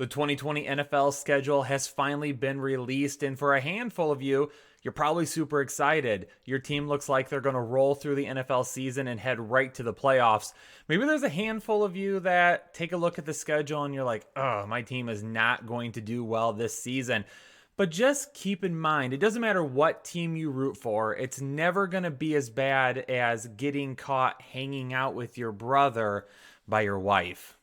The 2020 NFL schedule has finally been released, and for a handful of you, you're probably super excited. Your team looks like they're going to roll through the NFL season and head right to the playoffs. Maybe there's a handful of you that take a look at the schedule and you're like, oh, my team is not going to do well this season. But just keep in mind, it doesn't matter what team you root for, it's never going to be as bad as getting caught hanging out with your brother by your wife.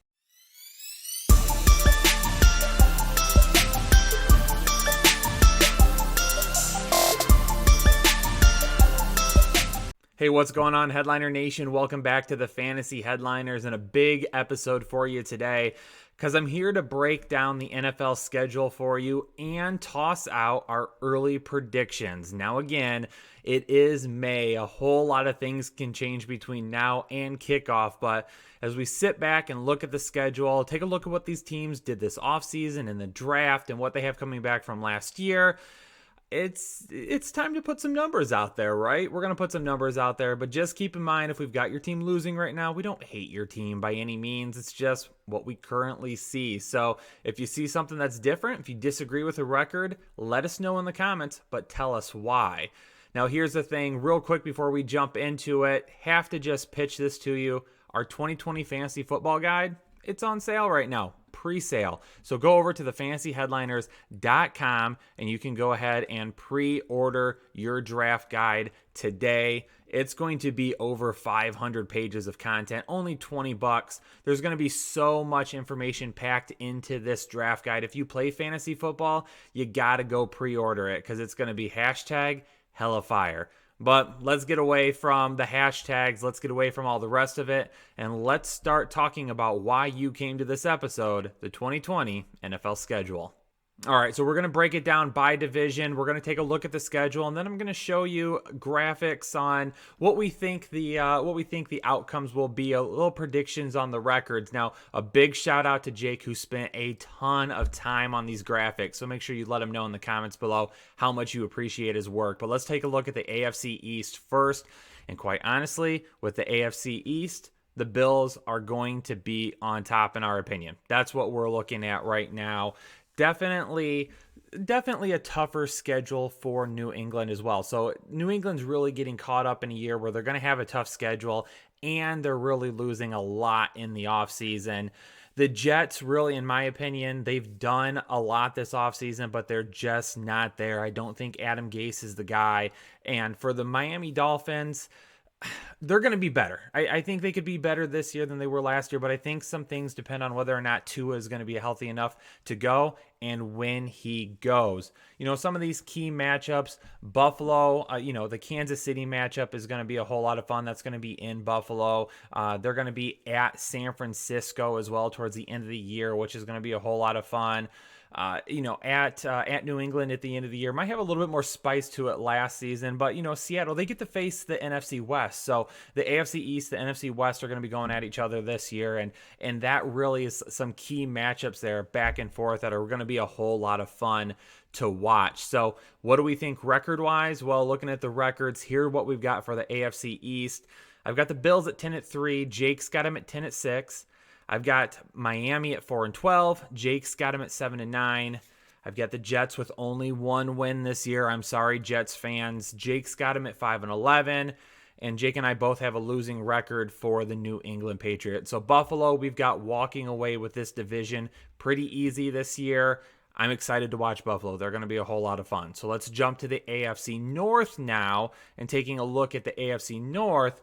Hey, what's going on, Headliner Nation? Welcome back to the Fantasy Headliners and a big episode for you today because I'm here to break down the NFL schedule for you and toss out our early predictions. Now, again, it is May. A whole lot of things can change between now and kickoff, but as we sit back and look at the schedule, take a look at what these teams did this offseason and the draft and what they have coming back from last year. It's time to put some numbers out there, right? We're going to put some numbers out there, but just keep in mind, if we've got your team losing right now, we don't hate your team by any means. It's just what we currently see. So if you see something that's different, if you disagree with the record, let us know in the comments, but tell us why. Now, here's the thing, real quick before we jump into it, have to just pitch this to you. Our 2020 Fantasy Football Guide, it's on sale right now. Pre-sale. So go over to thefantasyheadliners.com and you can go ahead and pre-order your draft guide today. It's going to be over 500 pages of content, only $20. There's going to be so much information packed into this draft guide. If you play fantasy football, you got to go pre-order it because it's going to be #HellaFire. But let's get away from the hashtags, let's get away from all the rest of it, and let's start talking about why you came to this episode, the 2020 NFL schedule. All right, so we're going to break it down by division. We're going to take a look at the schedule, and then I'm going to show you graphics on what we think the outcomes will be, a little predictions on the records. Now, a big shout out to Jake, who spent a ton of time on these graphics, so make sure you let him know in the comments below how much you appreciate his work. But let's take a look at the AFC East first, and quite honestly, with the AFC East, the Bills are going to be on top in our opinion. That's what we're looking at right now. Definitely a tougher schedule for New England as well. So New England's really getting caught up in a year where they're going to have a tough schedule and they're really losing a lot in the offseason. The Jets, really, in my opinion, they've done a lot this offseason, but they're just not there. I don't think Adam Gase is the guy. And for the Miami Dolphins, they're going to be better. I think they could be better this year than they were last year, but I think some things depend on whether or not Tua is going to be healthy enough to go and when he goes. You know, some of these key matchups, Buffalo, the Kansas City matchup is going to be a whole lot of fun. That's going to be in Buffalo. They're going to be at San Francisco as well towards the end of the year, which is going to be a whole lot of fun. At New England at the end of the year might have a little bit more spice to it last season, but Seattle, they get to face the NFC West. So the AFC East, the NFC West are going to be going at each other this year, and that really is some key matchups there back and forth that are going to be a whole lot of fun to watch. So what do we think record-wise? Well, looking at the records, here what we've got for the AFC East. I've got the Bills at 10-3. Jake's got them at 10-6. I've got Miami at 4-12. Jake's got him at 7-9. I've got the Jets with only one win this year. I'm sorry, Jets fans. Jake's got him at 5-11. And Jake and I both have a losing record for the New England Patriots. So Buffalo, we've got walking away with this division pretty easy this year. I'm excited to watch Buffalo. They're going to be a whole lot of fun. So let's jump to the AFC North now. And taking a look at the AFC North,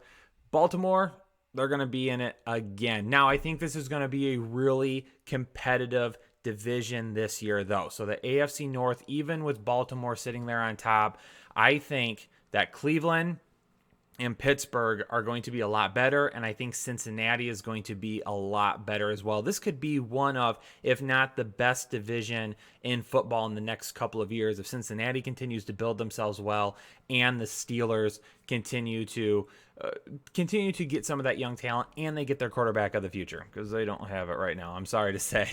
Baltimore, they're going to be in it again. Now, I think this is going to be a really competitive division this year, though. So the AFC North, even with Baltimore sitting there on top, I think that Cleveland and Pittsburgh are going to be a lot better, and I think Cincinnati is going to be a lot better as well. This could be one of, if not the best division in football in the next couple of years if Cincinnati continues to build themselves well and the Steelers continue to get some of that young talent and they get their quarterback of the future, because they don't have it right now, I'm sorry to say.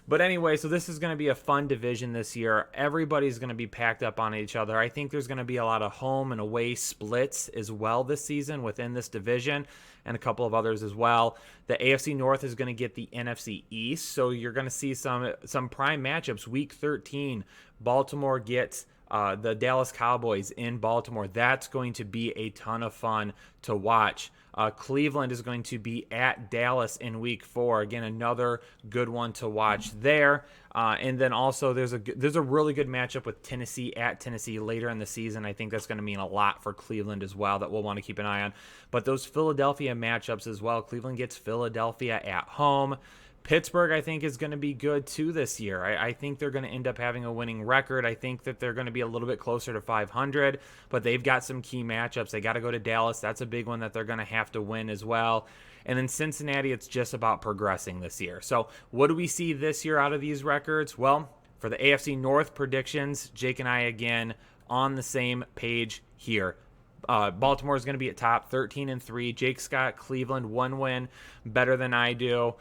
But anyway, so this is going to be a fun division this year. Everybody's going to be packed up on each other. I think there's going to be a lot of home and away splits as well this season within this division, and a couple of others as well. The AFC North is going to get the NFC East, so you're going to see some prime matchups. Week 13, Baltimore gets the Dallas Cowboys in Baltimore. That's going to be a ton of fun to watch. Cleveland is going to be at Dallas in week 4. Again, another good one to watch there. And then also there's a really good matchup with Tennessee at Tennessee later in the season. I think that's going to mean a lot for Cleveland as well that we'll want to keep an eye on. But those Philadelphia matchups as well. Cleveland gets Philadelphia at home. Pittsburgh, I think, is going to be good too this year. I think they're going to end up having a winning record. I think that they're going to be a little bit closer to 500, but they've got some key matchups. They got to go to Dallas. That's a big one that they're going to have to win as well. And then Cincinnati, it's just about progressing this year. So what do we see this year out of these records? Well, for the AFC North predictions, Jake and I, again, on the same page here. Baltimore is going to be at top 13-3. Jake's got Cleveland 1 win, better than I do.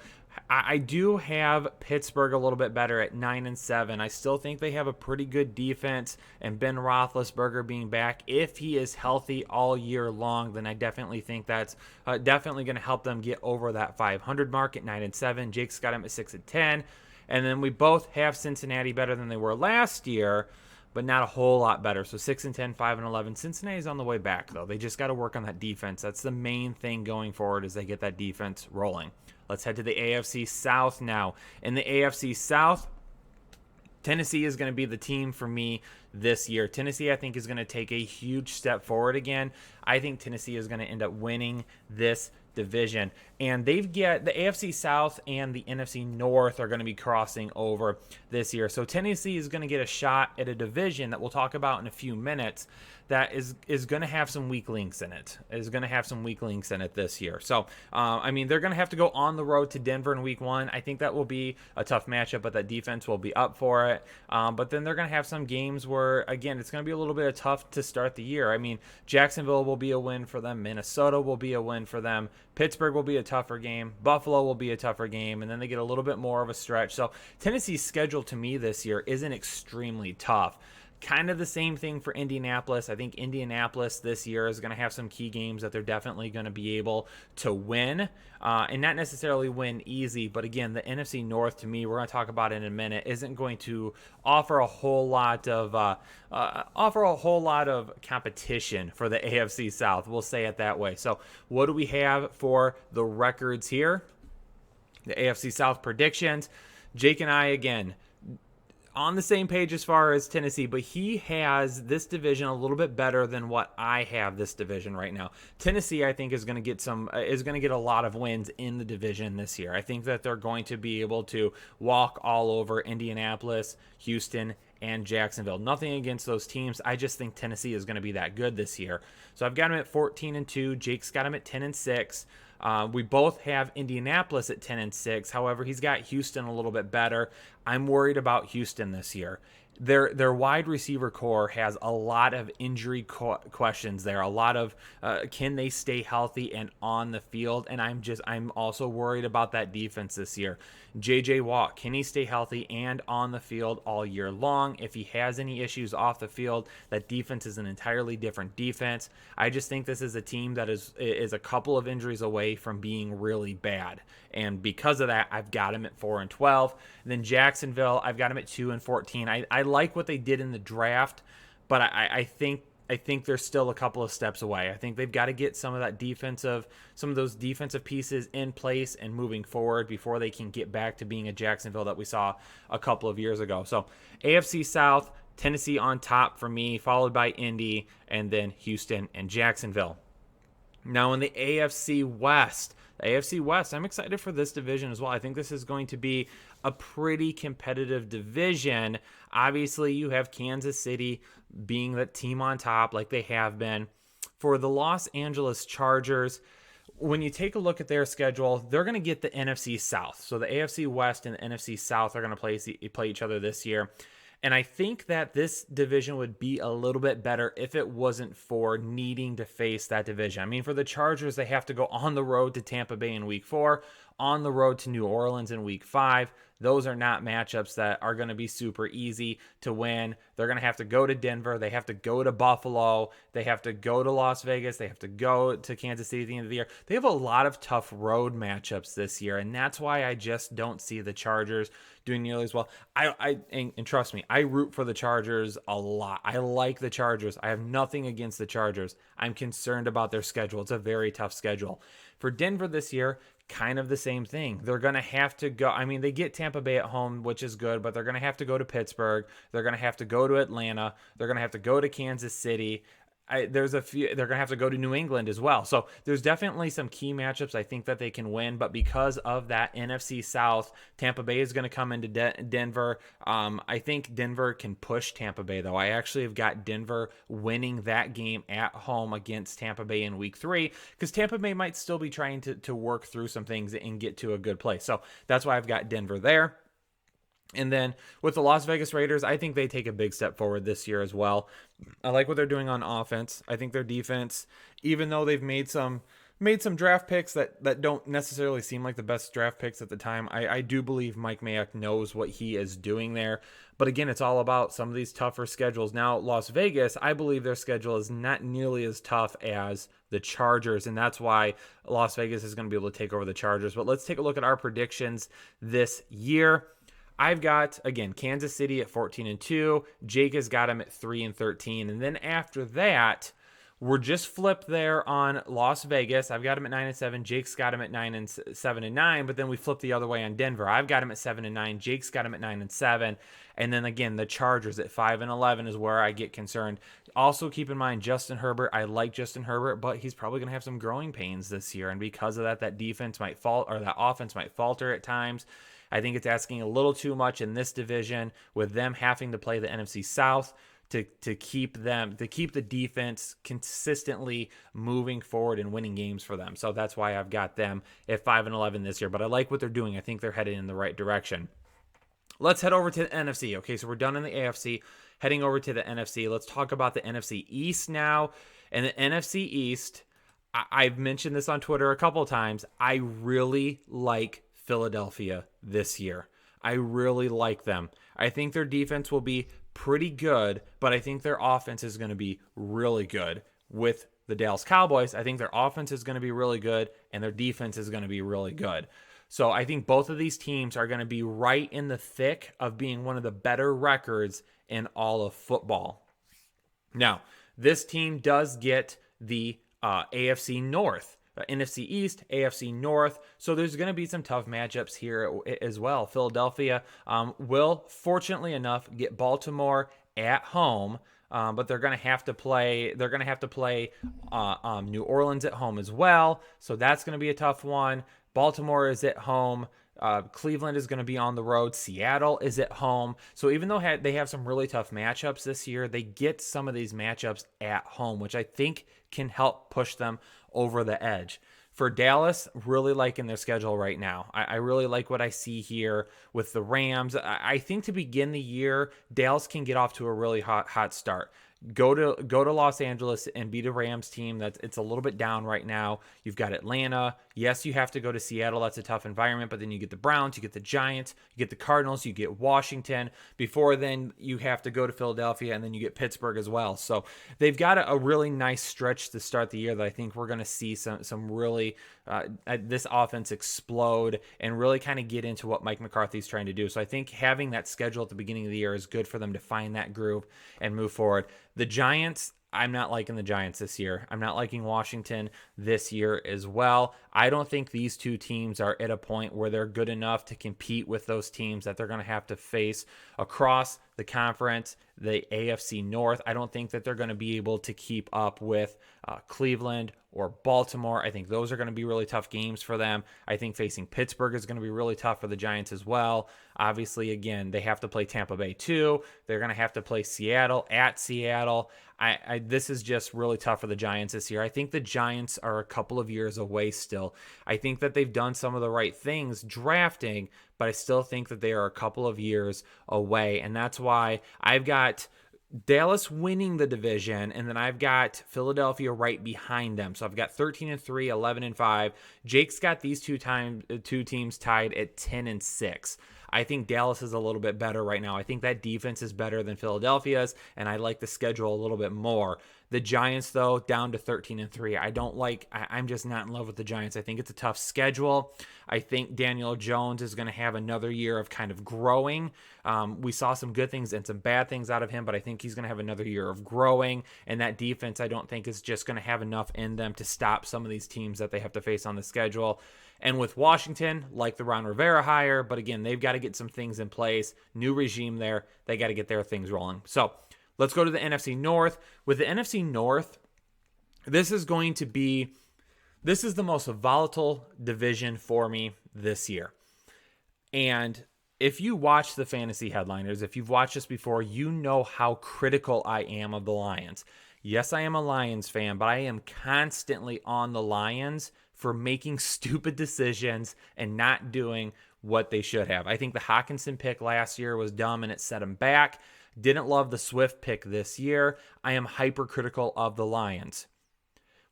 I do have Pittsburgh a little bit better at 9-7. I still think they have a pretty good defense, and Ben Roethlisberger being back, if he is healthy all year long, then I definitely think that's definitely going to help them get over that 500 mark at 9-7. Jake's got him at 6-10, and then we both have Cincinnati better than they were last year, but not a whole lot better. So 6-10, 5-11. Cincinnati's on the way back, though. They just got to work on that defense. That's the main thing going forward, is they get that defense rolling. Let's head to the AFC South now. In the AFC South, Tennessee is going to be the team for me this year. Tennessee, I think, is going to take a huge step forward again. I think Tennessee is going to end up winning this division. And the AFC South and the NFC North are going to be crossing over this year. So Tennessee is going to get a shot at a division that we'll talk about in a few minutes that is going to have some weak links in it. This year. So, they're going to have to go on the road to Denver in week 1. I think that will be a tough matchup, but that defense will be up for it. But then they're going to have some games where, again, it's going to be a little bit tough to start the year. Jacksonville will be a win for them. Minnesota will be a win for them. Pittsburgh will be a tougher game. Buffalo will be a tougher game. And then they get a little bit more of a stretch. So Tennessee's schedule to me this year isn't extremely tough. Kind of the same thing for Indianapolis. I think Indianapolis this year is going to have some key games that they're definitely going to be able to win, and not necessarily win easy. But again, the NFC North, to me, we're going to talk about it in a minute, isn't going to offer a whole lot of competition for the AFC South. We'll say it that way. So, what do we have for the records here? The AFC South predictions. Jake and I, again, on the same page as far as Tennessee, but he has this division a little bit better than what I have this division right now. Tennessee, I think, is going to get a lot of wins in the division this year. I think that they're going to be able to walk all over Indianapolis, Houston, and Jacksonville. Nothing against those teams. I just think Tennessee is going to be that good this year. So I've got him at 14-2. Jake's got him at 10-6. We both have Indianapolis at 10-6. However, he's got Houston a little bit better. I'm worried about Houston this year. Their wide receiver core has a lot of injury questions there. A lot of can they stay healthy and on the field? And I'm also worried about that defense this year. J.J. Watt, can he stay healthy and on the field all year long? If he has any issues off the field, that defense is an entirely different defense. I just think this is a team that is a couple of injuries away from being really bad. And because of that, I've got him at 4-12. And then Jacksonville, I've got him at 2-14. I like what they did in the draft, but I think they're still a couple of steps away. I think they've got to get some of those defensive pieces in place and moving forward before they can get back to being a Jacksonville that we saw a couple of years ago. So AFC South, Tennessee on top for me, followed by Indy, and then Houston and Jacksonville. Now in the AFC West, I'm excited for this division as well. I think this is going to be a pretty competitive division. Obviously, you have Kansas City being the team on top like they have been. For the Los Angeles Chargers, when you take a look at their schedule, they're going to get the NFC South. So the AFC West and the NFC South are going to play each other this year. And I think that this division would be a little bit better if it wasn't for needing to face that division. For the Chargers, they have to go on the road to Tampa Bay in week 4. on the road to New Orleans in week 5. Those are not matchups that are going to be super easy to win. They're going to have to go to Denver. They have to go to Buffalo. They have to go to Las Vegas. They have to go to Kansas City at the end of the year. They have a lot of tough road matchups this year, and that's why I just don't see the Chargers doing nearly as well. And trust me, I root for the Chargers a lot. I like the Chargers. I have nothing against the Chargers. I'm concerned about their schedule. It's a very tough schedule. For Denver this year, kind of the same thing. They're going to have to go. I mean, they get Tampa Bay at home, which is good, but they're going to have to go to Pittsburgh. They're going to have to go to Atlanta. They're going to have to go to Kansas City. There's a few. They're going to have to go to New England as well. So there's definitely some key matchups I think that they can win. But because of that NFC South, Tampa Bay is going to come into Denver. I think Denver can push Tampa Bay, though. I actually have got Denver winning that game at home against Tampa Bay in week 3 because Tampa Bay might still be trying to work through some things and get to a good place. So that's why I've got Denver there. And then with the Las Vegas Raiders, I think they take a big step forward this year as well. I like what they're doing on offense. I think their defense, even though they've made some draft picks that don't necessarily seem like the best draft picks at the time, I do believe Mike Mayock knows what he is doing there. But again, it's all about some of these tougher schedules. Now, Las Vegas, I believe their schedule is not nearly as tough as the Chargers, and that's why Las Vegas is going to be able to take over the Chargers. But let's take a look at our predictions this year. I've got, again, Kansas City at 14-2. Jake has got him at 3-13. And then after that, we're just flipped there on Las Vegas. I've got him at 9-7. Jake's got him at 7-9. But then we flip the other way on Denver. I've got him at 7-9. Jake's got him at 9-7. And then again, the Chargers at 5-11 is where I get concerned. Also keep in mind Justin Herbert. I like Justin Herbert, but he's probably going to have some growing pains this year. And because of that defense might fall, or that offense might falter at times. I think it's asking a little too much in this division with them having to play the NFC South to keep the defense consistently moving forward and winning games for them. So that's why I've got them at 5-11 this year. But I like what they're doing. I think they're headed in the right direction. Let's head over to the NFC. Okay, so we're done in the AFC, heading over to the NFC. Let's talk about the NFC East now. And the NFC East, I've mentioned this on Twitter a couple of times. I really like Philadelphia this year. I really like them. I think their defense will be pretty good, but I think their offense is going to be really good. With the Dallas Cowboys, I think their offense is going to be really good and their defense is going to be really good. So I think both of these teams are going to be right in the thick of being one of the better records in all of football. Now, this team does get the AFC North. NFC East, AFC North. So there's going to be some tough matchups here as well. Philadelphia will, fortunately enough, get Baltimore at home, but they're going to have to play. They're going to have to play New Orleans at home as well. So that's going to be a tough one. Baltimore is at home. Cleveland is going to be on the road. Seattle is at home. So even though they have some really tough matchups this year, they get some of these matchups at home, which I think can help push them over the edge. For Dallas, really liking their schedule right now. I really like what I see here with the Rams. I think to begin the year, Dallas can get off to a really hot start. Go to Los Angeles and beat a Rams team it's a little bit down right now. You've got Atlanta. Yes, you have to go to Seattle. That's a tough environment, but then you get the Browns, you get the Giants, you get the Cardinals, you get Washington. Before then, you have to go to Philadelphia, and then you get Pittsburgh as well. So they've got a really nice stretch to start the year that I think we're going to see some really this offense explode and really kind of get into what Mike McCarthy's trying to do. So I think having that schedule at the beginning of the year is good for them to find that groove and move forward. The Giants, I'm not liking the Giants this year. I'm not liking Washington this year as well. I don't think these two teams are at a point where they're good enough to compete with those teams that they're going to have to face across the conference, the AFC North. I don't think that they're going to be able to keep up with Cleveland or Baltimore. I think those are going to be really tough games for them. I think facing Pittsburgh is going to be really tough for the Giants as well. Obviously, again, they have to play Tampa Bay too. They're going to have to play Seattle at Seattle. This is just really tough for the Giants this year. I think the Giants are a couple of years away still. I think that they've done some of the right things drafting, but I still think that they are a couple of years away. And that's why I've got Dallas winning the division, and then I've got Philadelphia right behind them. So I've got 13-3, 11-5. Jake's got these two teams tied at 10-6. I think Dallas is a little bit better right now. I think that defense is better than Philadelphia's, and I like the schedule a little bit more. The Giants, though, down to 13-3. I'm just not in love with the Giants. I think it's a tough schedule. I think Daniel Jones is going to have another year of kind of growing. We saw some good things and some bad things out of him, but I think he's going to have another year of growing. And that defense, I don't think, is just going to have enough in them to stop some of these teams that they have to face on the schedule. And with Washington, like the Ron Rivera hire, but again, they've got to get some things in place. New regime there. They got to get their things rolling. So let's go to the NFC North. With the NFC North, this is the most volatile division for me this year. And if you watch the Fantasy Headliners, if you've watched this before, you know how critical I am of the Lions. Yes, I am a Lions fan, but I am constantly on the Lions for making stupid decisions and not doing what they should have. I think the Hockenson pick last year was dumb and it set them back. Didn't love the Swift pick this year. I am hypercritical of the Lions.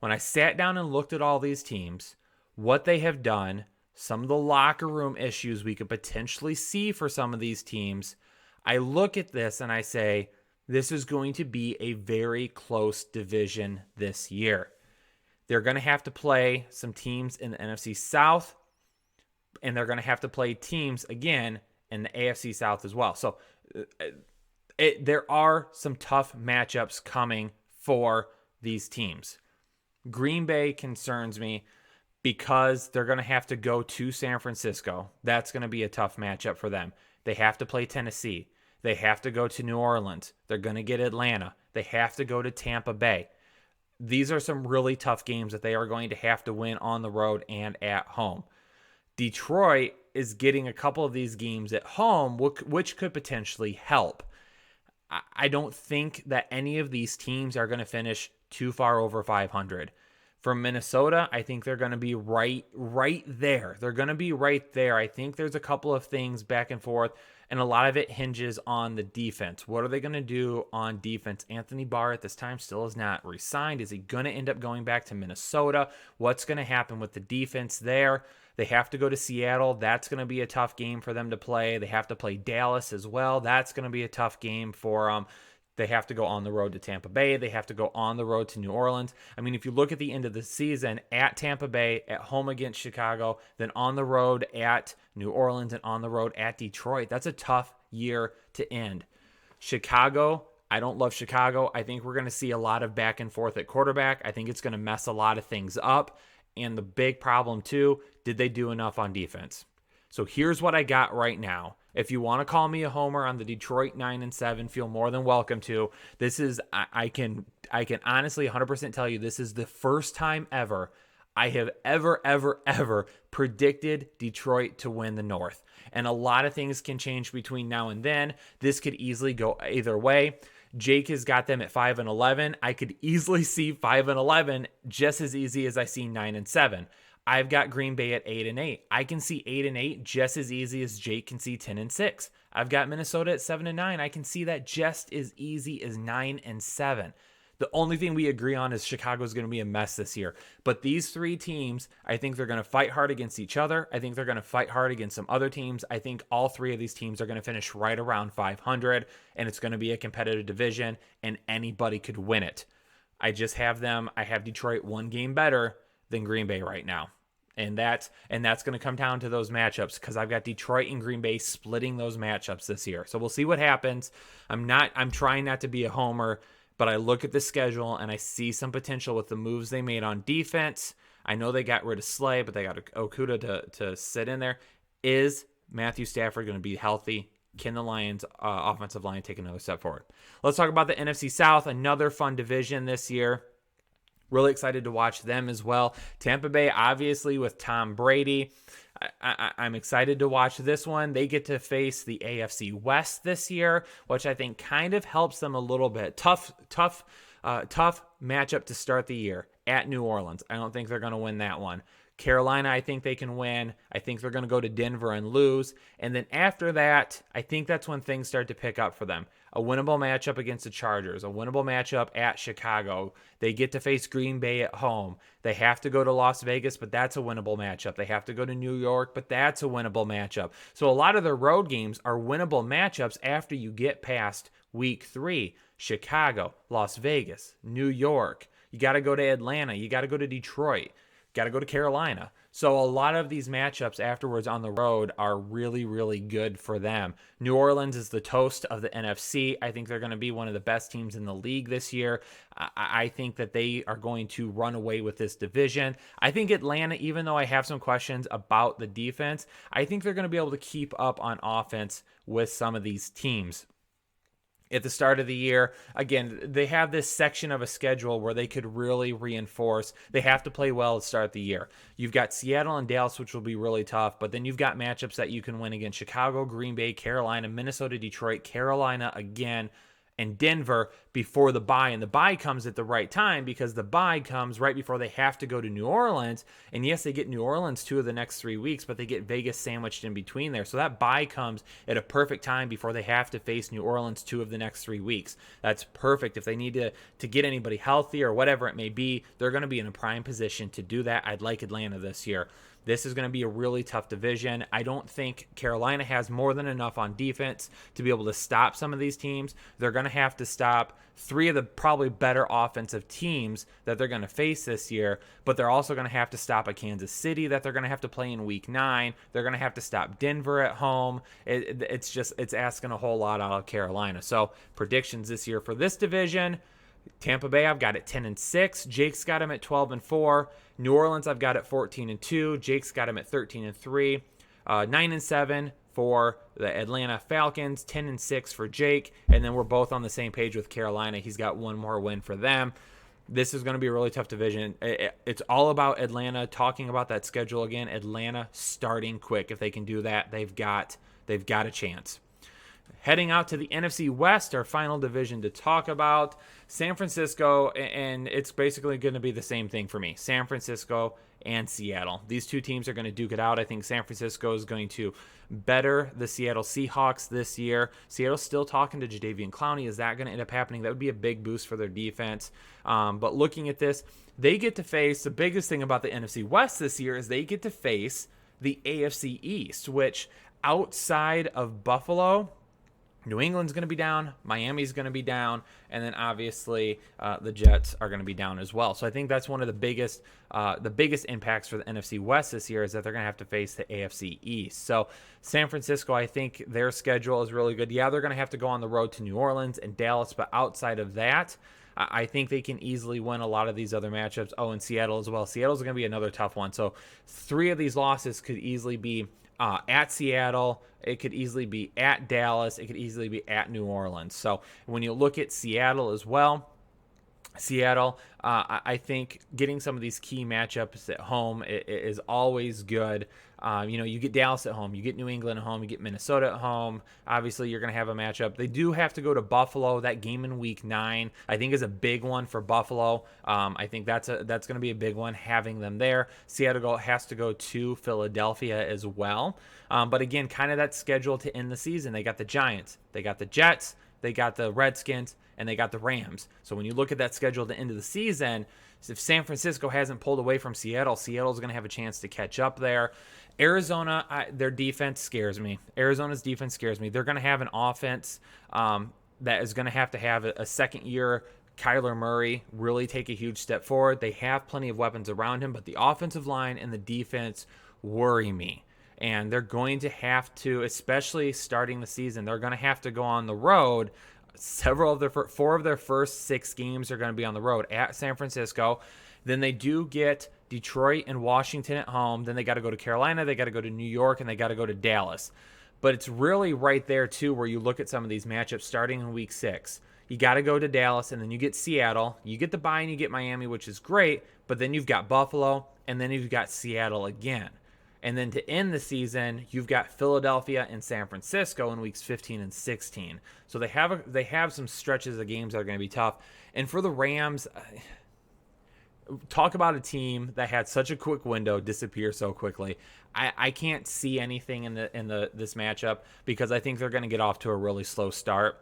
When I sat down and looked at all these teams, what they have done, some of the locker room issues we could potentially see for some of these teams, I look at this and I say, this is going to be a very close division this year. They're going to have to play some teams in the NFC South, and they're going to have to play teams, again, in the AFC South as well. So there are some tough matchups coming for these teams. Green Bay concerns me because they're going to have to go to San Francisco. That's going to be a tough matchup for them. They have to play Tennessee. They have to go to New Orleans. They're going to get Atlanta. They have to go to Tampa Bay. These are some really tough games that they are going to have to win on the road and at home. Detroit is getting a couple of these games at home, which could potentially help. I don't think that any of these teams are going to finish too far over 500. From Minnesota, I think they're going to be right there. They're going to be right there. I think there's a couple of things back and forth, and a lot of it hinges on the defense. What are they going to do on defense? Anthony Barr at this time still is not re-signed. Is he going to end up going back to Minnesota? What's going to happen with the defense there? They have to go to Seattle. That's going to be a tough game for them to play. They have to play Dallas as well. That's going to be a tough game for them. They have to go on the road to Tampa Bay. They have to go on the road to New Orleans. I mean, if you look at the end of the season, at Tampa Bay, at home against Chicago, then on the road at New Orleans, and on the road at Detroit, that's a tough year to end. Chicago, I don't love Chicago. I think we're going to see a lot of back and forth at quarterback. I think it's going to mess a lot of things up. And the big problem, too, did they do enough on defense? So here's what I got right now. If you want to call me a homer on the Detroit 9-7, feel more than welcome to. This is, I can honestly 100% tell you, this is the first time ever I have ever predicted Detroit to win the North. And a lot of things can change between now and then. This could easily go either way. Jake has got them at 5-11. I could easily see 5-11 just as easy as I see 9-7. I've got Green Bay at 8-8. I can see 8-8 just as easy as Jake can see 10-6. I've got Minnesota at 7-9. I can see that just as easy as 9-7. The only thing we agree on is Chicago's going to be a mess this year. But these three teams, I think they're going to fight hard against each other. I think they're going to fight hard against some other teams. I think all three of these teams are going to finish right around 500, and it's going to be a competitive division, and anybody could win it. I just have them. I have Detroit one game better than Green Bay right now. And that's going to come down to those matchups, because I've got Detroit and Green Bay splitting those matchups this year. So we'll see what happens. I'm trying not to be a homer, but I look at the schedule and I see some potential with the moves they made on defense. I know they got rid of Slay, but they got Okudah to sit in there. Is Matthew Stafford going to be healthy? Can the Lions offensive line take another step forward? Let's talk about the NFC South, another fun division this year. Really excited to watch them as well. Tampa Bay, obviously, with Tom Brady. I'm excited to watch this one. They get to face the AFC West this year, which I think kind of helps them a little bit. Tough matchup to start the year at New Orleans. I don't think they're going to win that one. Carolina, I think they can win. I think they're going to go to Denver and lose. And then after that, I think that's when things start to pick up for them. A winnable matchup against the Chargers, a winnable matchup at Chicago. They get to face Green Bay at home. They have to go to Las Vegas, but that's a winnable matchup. They have to go to New York, but that's a winnable matchup. So a lot of their road games are winnable matchups after you get past week 3. Chicago, Las Vegas, New York. You got to go to Atlanta. You got to go to Detroit. Got to go to Carolina. So a lot of these matchups afterwards on the road are really, really good for them. New Orleans is the toast of the NFC. I think they're going to be one of the best teams in the league this year. I think that they are going to run away with this division. I think Atlanta, even though I have some questions about the defense, I think they're going to be able to keep up on offense with some of these teams. At the start of the year, again, they have this section of a schedule where they could really reinforce. They have to play well to start the year. You've got Seattle and Dallas, which will be really tough, but then you've got matchups that you can win against Chicago, Green Bay, Carolina, Minnesota, Detroit, Carolina again, and Denver before the bye. And the bye comes at the right time because the bye comes right before they have to go to New Orleans. And yes, they get New Orleans 2 of the next 3 weeks, but they get Vegas sandwiched in between there. So that bye comes at a perfect time before they have to face New Orleans 2 of the next 3 weeks. That's perfect. If they need to get anybody healthy or whatever it may be, they're going to be in a prime position to do that. I'd like Atlanta this year. This is going to be a really tough division. I don't think Carolina has more than enough on defense to be able to stop some of these teams. They're going to have to stop 3 of the probably better offensive teams that they're going to face this year, but they're also going to have to stop a Kansas City that they're going to have to play in week 9. They're going to have to stop Denver at home. It's asking a whole lot out of Carolina. So predictions this year for this division: Tampa Bay, I've got it 10-6. Jake's got him at 12-4. New Orleans, I've got it 14-2. Jake's got him at 13-3. 9-7 for the Atlanta Falcons. 10-6 for Jake. And then we're both on the same page with Carolina. He's got one more win for them. This is going to be a really tough division. It's all about Atlanta. Talking about that schedule again, Atlanta starting quick. If they can do that, they've got a chance. Heading out to the NFC West, our final division to talk about, San Francisco, and it's basically going to be the same thing for me. San Francisco and Seattle. These two teams are going to duke it out. I think San Francisco is going to better the Seattle Seahawks this year. Seattle's still talking to Jadeveon Clowney. Is that going to end up happening? That would be a big boost for their defense. But looking at this, they get to face, the biggest thing about the NFC West this year is they get to face the AFC East, which outside of Buffalo, New England's going to be down, Miami's going to be down, and then obviously the Jets are going to be down as well. So I think that's one of the biggest impacts for the NFC West this year is that they're going to have to face the AFC East. So San Francisco, I think their schedule is really good. Yeah, they're going to have to go on the road to New Orleans and Dallas, but outside of that, I think they can easily win a lot of these other matchups. Oh, and Seattle as well. Seattle's going to be another tough one. So 3 of these losses could easily be at Seattle. It could easily be at Dallas. It could easily be at New Orleans. So when you look at Seattle as well, I think getting some of these key matchups at home is always good. You get Dallas at home, you get New England at home, you get Minnesota at home. Obviously, you're going to have a matchup. They do have to go to Buffalo. That game in Week 9, I think, is a big one for Buffalo. I think that's going to be a big one, having them there. Seattle has to go to Philadelphia as well. But again, kind of that schedule to end the season. They got the Giants, they got the Jets, they got the Redskins, and they got the Rams. So when you look at that schedule at the end of the season, if San Francisco hasn't pulled away from Seattle's going to have a chance to catch up there. Arizona, their defense scares me. Arizona's defense scares me. They're going to have an offense that is going to have a second-year Kyler Murray really take a huge step forward. They have plenty of weapons around him, but the offensive line and the defense worry me. And they're going to have to, especially starting the season, they're going to have to go on the road. 4 of their first 6 games are going to be on the road at San Francisco. Then they do get Detroit and Washington at home. Then they got to go to Carolina, they got to go to New York, and they got to go to Dallas. But it's really right there, too, where you look at some of these matchups starting in Week 6. You got to go to Dallas, and then you get Seattle. You get the bye, and you get Miami, which is great. But then you've got Buffalo, and then you've got Seattle again. And then to end the season, you've got Philadelphia and San Francisco in weeks 15 and 16. So they have some stretches of games that are going to be tough. And for the Rams, talk about a team that had such a quick window disappear so quickly. I can't see anything in this matchup because I think they're going to get off to a really slow start.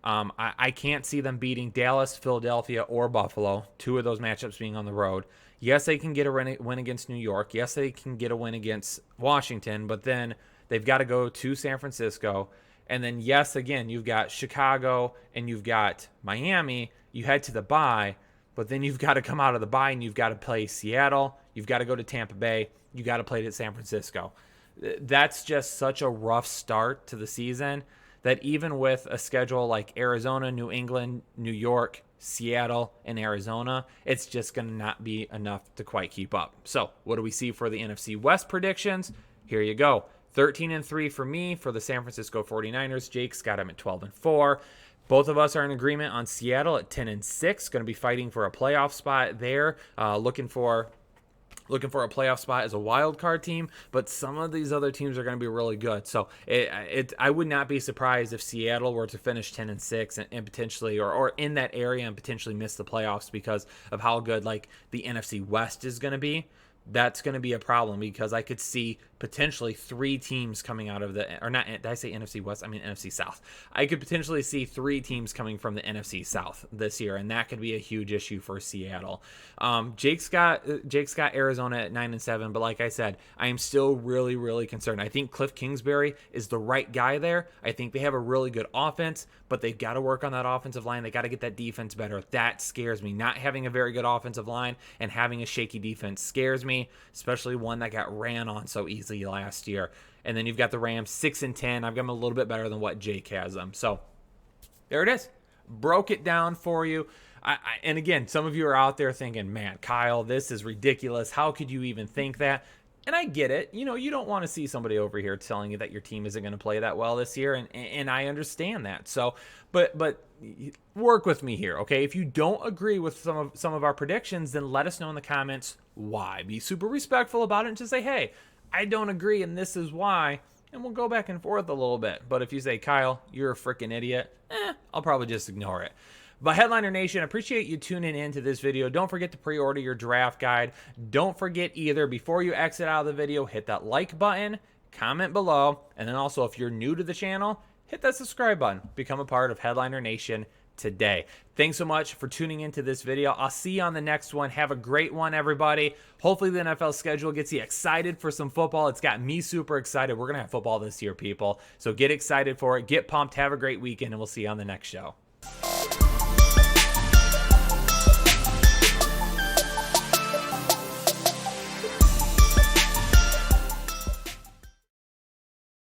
I can't see them beating Dallas, Philadelphia, or Buffalo, two of those matchups being on the road. Yes, they can get a win against New York. Yes, they can get a win against Washington, but then they've got to go to San Francisco. And then, yes, again, you've got Chicago and you've got Miami. You head to the bye, but then you've got to come out of the bye and you've got to play Seattle. You've got to go to Tampa Bay. You got to play at San Francisco. That's just such a rough start to the season that even with a schedule like Arizona, New England, New York, Seattle, and Arizona, it's just going to not be enough to quite keep up. So what do we see for the NFC West predictions? Here you go. 13-3 for me for the San Francisco 49ers. Jake's got him at 12-4. Both of us are in agreement on Seattle at 10-6. Going to be fighting for a playoff spot there. Looking for a playoff spot as a wild card team, but some of these other teams are going to be really good. So I would not be surprised if Seattle were to finish 10-6 and potentially or in that area and potentially miss the playoffs because of how good like the NFC West is going to be. That's going to be a problem because I could see potentially three teams coming out of or not, did I say NFC West? I mean NFC South. I could potentially see three teams coming from the NFC South this year, and that could be a huge issue for Seattle. Jake's got Arizona at 9-7, but like I said, I am still really, really concerned. I think Cliff Kingsbury is the right guy there. I think they have a really good offense, but they've got to work on that offensive line. They got to get that defense better. That scares me. Not having a very good offensive line and having a shaky defense scares me, especially one that got ran on so easily last year. And then you've got the Rams 6-10. I've got them a little bit better than what Jake has them. So there it is. Broke it down for you. And again, some of you are out there thinking, man, Kyle, this is ridiculous. How could you even think that? And I get it. You know, you don't want to see somebody over here telling you that your team isn't going to play that well this year. And I understand that. So, but work with me here, okay? If you don't agree with some of our predictions, then let us know in the comments why. Be super respectful about it and just say, hey, I don't agree and this is why. And we'll go back and forth a little bit. But if you say, Kyle, you're a freaking idiot, I'll probably just ignore it. But Headliner Nation, appreciate you tuning into this video. Don't forget to pre-order your draft guide. Don't forget either, before you exit out of the video, hit that like button, comment below, and then also if you're new to the channel, hit that subscribe button. Become a part of Headliner Nation today. Thanks so much for tuning into this video. I'll see you on the next one. Have a great one, everybody. Hopefully the NFL schedule gets you excited for some football. It's got me super excited. We're going to have football this year, people. So get excited for it. Get pumped. Have a great weekend, and we'll see you on the next show.